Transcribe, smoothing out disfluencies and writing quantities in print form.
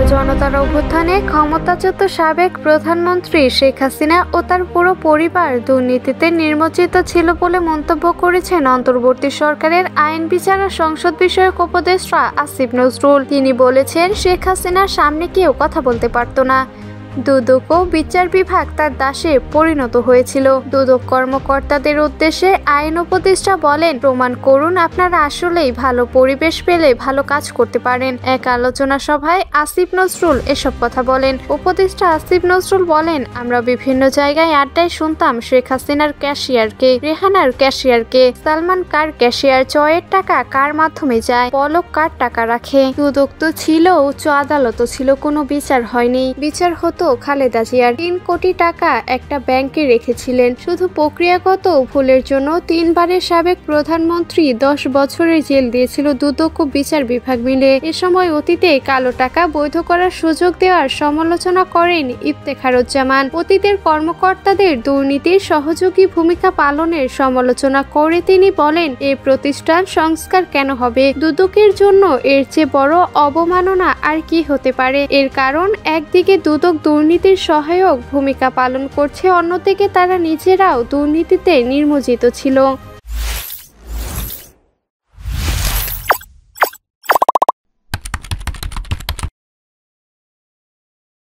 জনতার অভ্যুত্থানে ক্ষমতাচ্যুত সাবেক প্রধানমন্ত্রী শেখ হাসিনা ও তার পুরো পরিবার দুর্নীতিতে নিমজ্জিত ছিল বলে মন্তব্য করেছেন অন্তর্বর্তী সরকারের আইন বিচার ও সংসদ বিষয়ক উপদেষ্টা আসিফ নজরুল। তিনি বলেছেন, শেখ হাসিনার সামনে কেউ কথা বলতে পারত না। দুদক ও বিচার বিভাগ তার দাসে পরিণত হয়েছিল। দুদক কর্মকর্তাদের উদ্দেশ্যে আইন উপদেষ্টা বলেন, প্রমাণ করুন আপনারা আসলেই ভালো পরিবেশ পেলে ভালো কাজ করতে পারেন। এক আলোচনা সভায় আসিফ নজরুল এসব কথা বলেন। উপদেষ্টা আসিফ নজরুল বলেন, আমরা বিভিন্ন জায়গায় আড্ডায় শুনতাম শেখ হাসিনার ক্যাশিয়ারকে, রেহানার ক্যাশিয়ারকে, সালমান কার ক্যাশিয়ার, জয়ের টাকা কার মাধ্যমে যায়, পলক কার টাকা রাখে। দুদক তো ছিল, উচ্চ আদালতও ছিল, কোনো বিচার হয়নি। বিচার হতো খালেদা জিয়ার। 3 কোটি টাকা একটা ব্যাংকে রেখেছিলেন। শুধু প্রক্রিয়াগত ভুলের জন্য 3 বারের সাবেক প্রধানমন্ত্রী 10 বছরের জেল দিয়েছিল দুদক ও বিচার বিভাগ মিলে। এ সময় অতীতে কালো টাকা বৈধ করার সুযোগ দেওয়ার সমালোচনা করেন ইফতেখারুজ্জামান। অতীতের কর্মকর্তাদের দুর্নীতির সহযোগী ভূমিকা পালনের সমালোচনা করে তিনি বলেন, এই প্রতিষ্ঠান সংস্কার কেন হবে? দুদকের জন্য এর চেয়ে বড় অবমাননা আর কি হতে পারে? এর কারণ, একদিকে দুদক দুর্নীতির সহায়ক ভূমিকা পালন করছে, অন্যদিকে তারা নিজেরাও দুর্নীতিতে নিমজ্জিত ছিল।